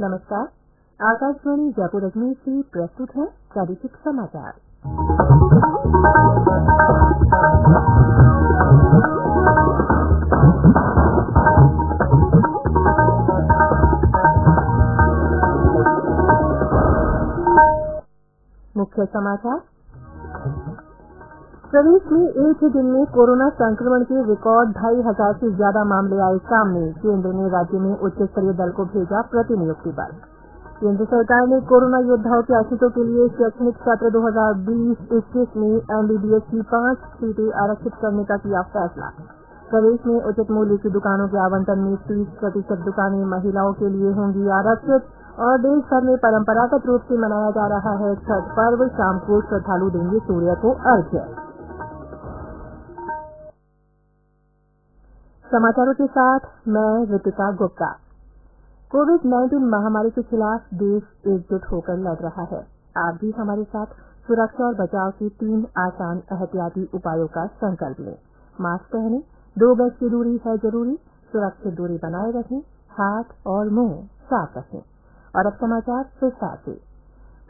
नमस्कार। आकाशवाणी जयपुर अजमेर से प्रस्तुत है प्रादेशिक समाचार। मुख्य समाचार। प्रदेश में एक ही दिन में कोरोना संक्रमण के रिकॉर्ड 2500 से ज्यादा मामले आए सामने। केंद्र ने राज्य में उच्च स्तरीय दल को भेजा प्रतिनियुक्ति बल। केंद्र सरकार ने कोरोना योद्धाओं के आश्रितों के लिए शैक्षणिक सत्र 2020-21 में एमबीबीएस की 5 सीटें आरक्षित करने का किया फैसला। प्रदेश में उचित मूल्य की दुकानों के आवंटन में 30% दुकानें महिलाओं के लिए होंगी आरक्षित। और देश भर में परंपरागत रूप से मनाया जा रहा है छठ पर्व। शाम को श्रद्धालु देंगे सूर्य को अर्घ्य। समाचारों के साथ मैं रितिका गुप्ता। कोविड-19 महामारी के खिलाफ देश एकजुट होकर लड़ रहा है। आप भी हमारे साथ सुरक्षा और बचाव के 3 आसान एहतियाती उपायों का संकल्प लें। मास्क पहनें, 2 गज की दूरी है जरूरी, सुरक्षित दूरी बनाए रखें, हाथ और मुंह साफ रखें। और अब समाचार विस्तार से।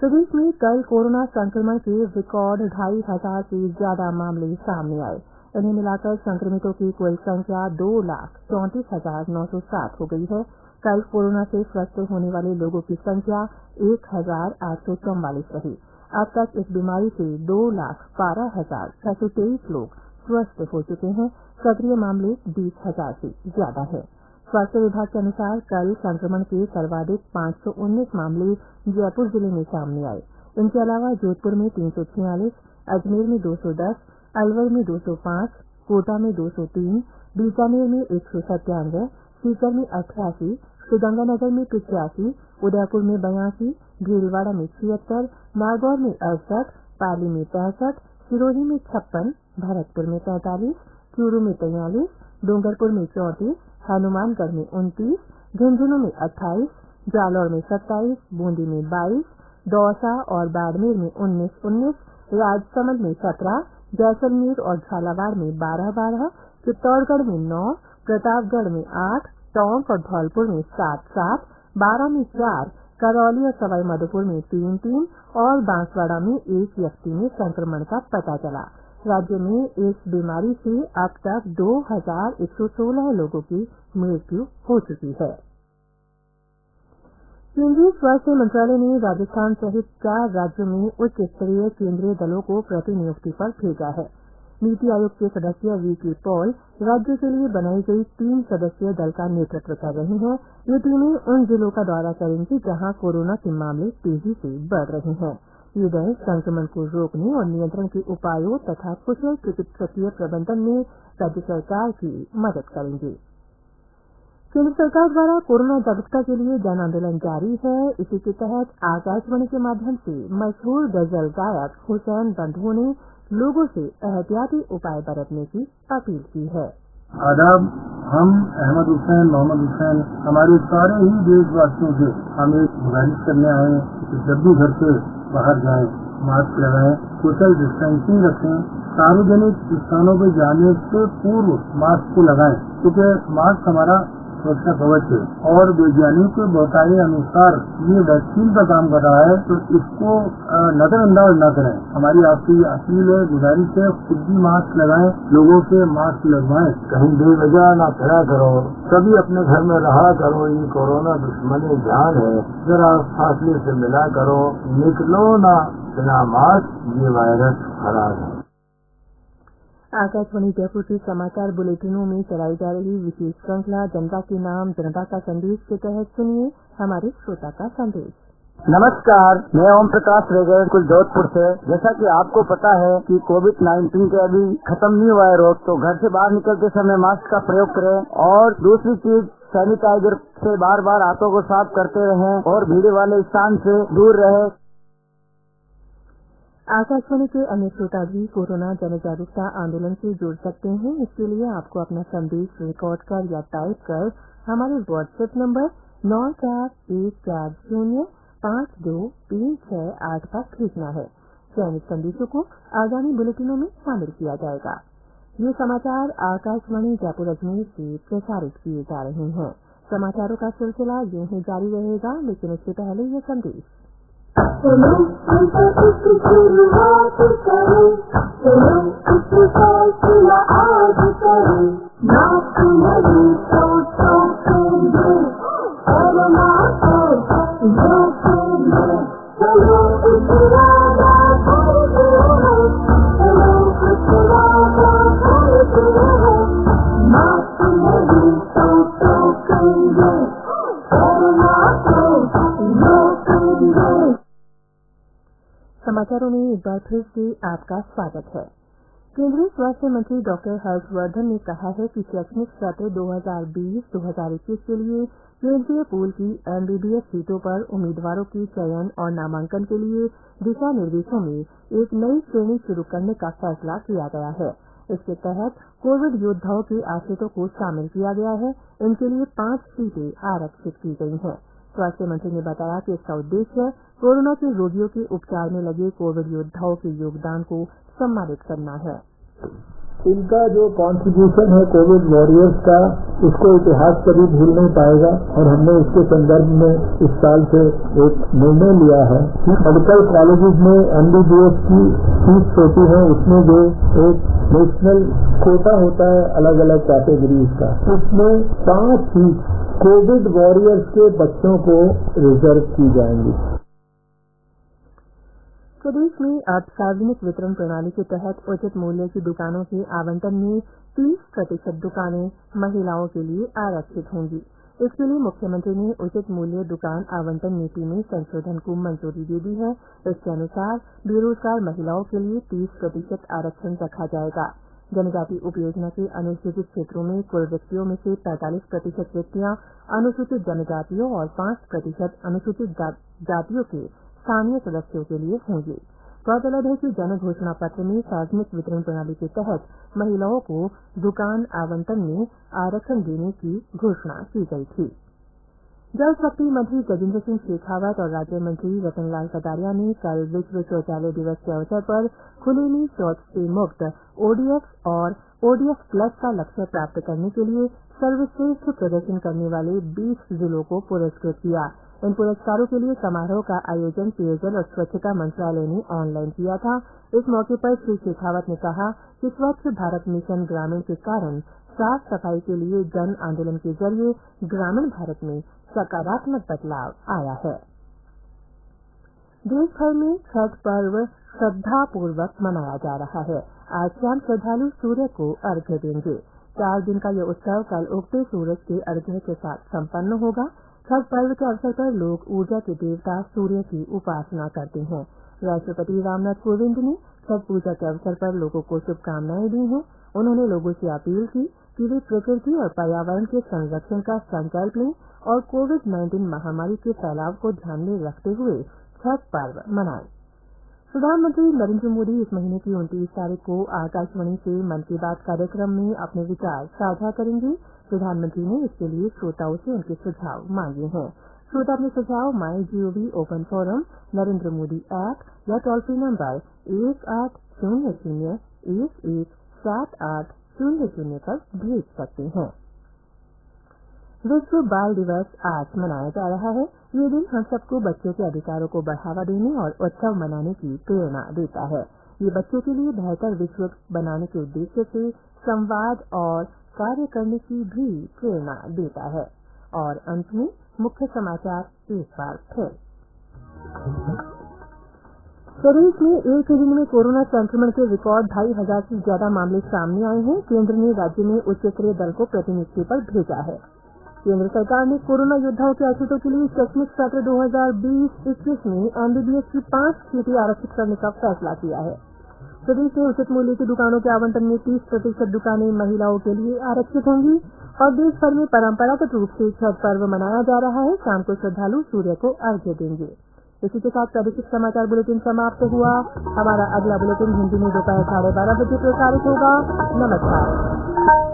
प्रदेश में कल कोरोना संक्रमण के रिकॉर्ड 2500 से ज्यादा मामले सामने आए। इन्हें मिलाकर संक्रमितों की कुल संख्या 2,34,907 हो गई है। कल कोरोना से स्वस्थ होने वाले लोगों की संख्या 1,844 रही। अब तक इस बीमारी से 2,12,623 लोग स्वस्थ हो चुके हैं। सक्रिय मामले 20,000 से ज्यादा है। स्वास्थ्य विभाग के अनुसार कल संक्रमण के सर्वाधिक 519 मामले जयपुर जिले में सामने आए। इनके अलावा जोधपुर में 346, अजमेर में 210, अलवर में 205, कोटा में 203, बीकानेर में 197, सीकर में 88, श्रीगंगानगर में 85, उदयपुर में 82, भीलवाड़ा में 76, नागौर में 68, पाली में 65, सिरोही में 56, भरतपुर में 45, चूरू में 43, डूंगरपुर में 34, हनुमानगढ़ में 29, झुंझुनू में 28, जालौर में 27, बूंदी में 22, दौसा और बाड़मेर में 19-19, राजसमंद में 17, जैसलमेर और झालावाड़ में 12-12, चित्तौड़गढ़ में 9, प्रतापगढ़ में 8, टोंक और धौलपुर में 7-7, बारां में 4, करौली और सवाईमाधोपुर में 3-3 और बांसवाड़ा में 1 व्यक्ति में संक्रमण का पता चला। राज्य में इस बीमारी से अब तक 2,116 लोगों की मृत्यु हो चुकी है। केंद्रीय स्वास्थ्य मंत्रालय ने राजस्थान सहित 4 राज्यों में उच्च स्तरीय केंद्रीय दलों को प्रतिनियुक्ति पर भेजा है। नीति आयोग के सदस्य वीके पॉल राज्य के लिए बनाई गई 3 सदस्यीय दल का नेतृत्व कर रही हैं। ये टीमें उन जिलों का दौरा करेंगी जहां कोरोना के मामले तेजी से बढ़ रहे हैं। ये दल संक्रमण को रोकने और नियंत्रण के उपायों तथा कुशल चिकित्सकीय प्रबंधन में राज्य सरकार की मदद करेंगे। केंद्र सरकार द्वारा कोरोना जागरूकता के लिए जन आंदोलन जारी है। इसी के तहत आकाशवाणी के माध्यम से मशहूर गजल गायक हुसैन बंधुओं ने लोगों से एहतियाती उपाय बरतने की अपील की है। आदाब, हम अहमद हुसैन, मोहम्मद हुसैन, हमारे सारे ही देशवासियों से हम एक गुजारिश करने आए कि जब भी घर से बाहर जाएं, मास्क लगाएं, सोशल डिस्टेंसिंग रखें, सार्वजनिक स्थानों पर जाने से पूर्व मास्क को लगाएं, क्योंकि मास्क हमारा सुरक्षा कवच है और वैज्ञानिकों के बताए अनुसार ये वैक्सीन का काम कर रहा है, तो इसको नजरअंदाज न करें। हमारी आपकी अपील है, गुजारिश है, खुद भी मास्क लगाएं, लोगों से मास्क लगवाएं, कहीं बेवजह ना फिरा करो, सभी अपने घर में रहा करो। ये कोरोना दुश्मनी जान है, जरा फासले से मिला करो, निकलो ना बिना मास्क, ये वायरस खराब है। आकाशवाणी जयपुर के समाचार बुलेटिनों में चलाई जा रही विशेष श्रृंखला जनता के नाम जनता का संदेश के तहत सुनिए हमारे श्रोता का संदेश। नमस्कार, मैं ओम प्रकाश रेगर कुल जोधपुर से। जैसा कि आपको पता है कि कोविड-19 के अभी खत्म नहीं हुआ है रोग, तो घर से बाहर निकलते समय मास्क का प्रयोग करें और दूसरी चीज सैनिटाइजर से बार बार हाथों को साफ करते रहें और भीड़ वाले स्थान से दूर रहे। आकाशवाणी के अन्य श्रोता भी कोरोना जन जागरूकता आंदोलन से जुड़ सकते हैं। इसके लिए आपको अपना संदेश रिकॉर्ड कर या टाइप कर हमारे व्हाट्सएप नंबर 9414523688 पर भेजना है। चयनित संदेशों को आगामी बुलेटिनों में शामिल किया जाएगा। ये समाचार आकाशवाणी जयपुर अजमेर से प्रसारित किए जा रहे हैं। समाचारों का सिलसिला यूं ही जारी रहेगा, लेकिन उससे पहले ये संदेश। चलो शुरुआत करो, चलो कुछ फैसला आज करो, मास्क नहीं तो ठोकेंगे, कोरोना को रोकेंगे, चलो कुछ वादा करते रहो, चलो कुछ वादा करते रहो, मास्क नहीं तो ठोकेंगे, कोरोना को रोकेंगे। समाचारों में एक बार फिर से आपका स्वागत है। केंद्रीय स्वास्थ्य मंत्री डॉक्टर हर्षवर्धन ने कहा है कि शैक्षणिक सत्र 2020-2021 के लिए केंद्रीय पूल की एमबीबीएस सीटों पर उम्मीदवारों के चयन और नामांकन के लिए दिशा निर्देशों में एक नई श्रेणी शुरू करने का फैसला किया गया है। इसके तहत कोविड योद्धाओं के आश्रितों को शामिल किया गया है। इनके लिए 5 सीटें आरक्षित की गई हैं। स्वास्थ्य मंत्री ने बताया कि इसका उद्देश्य कोरोना के रोगियों के उपचार में लगे कोविड योद्धाओं के योगदान को सम्मानित करना है। इनका जो कॉन्ट्रीब्यूशन है कोविड वॉरियर्स का, उसको इतिहास कभी भूल नहीं पाएगा। और हमने इसके संदर्भ में इस साल से एक निर्णय लिया है कि मेडिकल कॉलेजेस में एमबीबीएस की फीस होती है, उसमें जो एक नेशनल कोटा होता है अलग अलग कैटेगरीज का, उसमें 5 फीस कोविड वॉरियर्स के बच्चों को रिजर्व की जाएंगी। प्रदेश में अब सार्वजनिक वितरण प्रणाली के तहत उचित मूल्य की दुकानों के आवंटन में 30% दुकानें महिलाओं के लिए आरक्षित होंगी। इसके लिए मुख्यमंत्री ने उचित मूल्य दुकान आवंटन नीति में संशोधन को मंजूरी दे दी है। इसके अनुसार बेरोजगार महिलाओं के लिए 30% आरक्षण रखा जाएगा। जनजाति उपयोजना के अनुसूचित क्षेत्रों में कुल रिक्तियों में से 45% रिक्तियां अनुसूचित जनजातियों और 5% अनुसूचित जातियों के स्थानीय सदस्यों के लिए होंगे। गौरतलब है कि जन घोषणा पत्र में सार्वजनिक वितरण प्रणाली के तहत महिलाओं को दुकान आवंटन में आरक्षण देने की घोषणा की गई थी। जल शक्ति मंत्री गजेंद्र सिंह शेखावत और राज्य मंत्री रतनलाल कटारिया ने कल विश्व शौचालय दिवस के अवसर पर खुले में शौच से मुक्त ओडीएफ और ओडीएफ प्लस का लक्ष्य प्राप्त करने के लिए सर्वश्रेष्ठ प्रदर्शन करने वाले 20 जिलों को पुरस्कृत किया। इन पुरस्कारों के लिए समारोह का आयोजन पेयजल और स्वच्छता मंत्रालय ने ऑनलाइन किया था। इस मौके पर श्री शेखावत ने कहा कि स्वच्छ भारत मिशन ग्रामीण के कारण साफ सफाई के लिए जन आंदोलन के जरिए ग्रामीण भारत में सकारात्मक बदलाव आया है। देश भर में छठ पर्व श्रद्धापूर्वक मनाया जा रहा है। आज शाम श्रद्धालु सूर्य को अर्घ्य देंगे। 4 दिन का यह उत्सव कल उगते सूरज के अर्घ्य के साथ संपन्न होगा। छठ पर्व के अवसर पर लोग ऊर्जा के देवता सूर्य की उपासना करते हैं। राष्ट्रपति रामनाथ कोविंद ने छठ पूजा के अवसर पर लोगों को शुभकामनाएं दी हैं। उन्होंने लोगों से अपील की कि वे प्रकृति और पर्यावरण के संरक्षण का संकल्प लें और कोविड-19 महामारी के फैलाव को ध्यान में रखते हुए छठ पर्व मनाएं। प्रधानमंत्री नरेंद्र मोदी इस महीने की 29 तारीख को आकाशवाणी से मन की बात कार्यक्रम में अपने विचार साझा करेंगे। प्रधानमंत्री ने इसके लिए श्रोताओं से उनके सुझाव मांगे हैं। श्रोता अपने सुझाव MyGov open forum, Narendra Modi app या टोल फ्री नंबर 1800-117800 पर भेज सकते हैं। विश्व बाल दिवस आज मनाया जा रहा है। ये दिन हम सबको बच्चों के अधिकारों को बढ़ावा देने और उत्सव मनाने की प्रेरणा देता है। ये बच्चों के लिए बेहतर विश्व बनाने के उद्देश्य से संवाद और कार्य करने की भी प्रेरणा देता है। और अंत में मुख्य समाचार एक बार फिर। प्रदेश में एक ही दिन में कोरोना संक्रमण के रिकॉर्ड 2500 से ज्यादा मामले सामने आए हैं। केंद्र ने राज्य में उच्च स्तरीय दल को प्रतिनियुक्ति पर भेजा है। केंद्र सरकार ने कोरोना योद्धाओं के आश्रितों के लिए शैक्षणिक सत्र 2020-21 में एमबीबीएस की 5 सीटें आरक्षित करने का फैसला किया है। प्रदेश में उचित मूल्य की दुकानों के आवंटन में 30% दुकानें महिलाओं के लिए आरक्षित होंगी। और देश भर में परंपरागत रूप से छठ पर्व मनाया जा रहा है। शाम को श्रद्धालु सूर्य को अर्घ्य देंगे। इसी के साथ प्रादेशिक समाचार बुलेटिन समाप्त हुआ। हमारा अगला बुलेटिन हिंदी में दोपहर 12:30 बजे प्रसारित होगा। नमस्कार।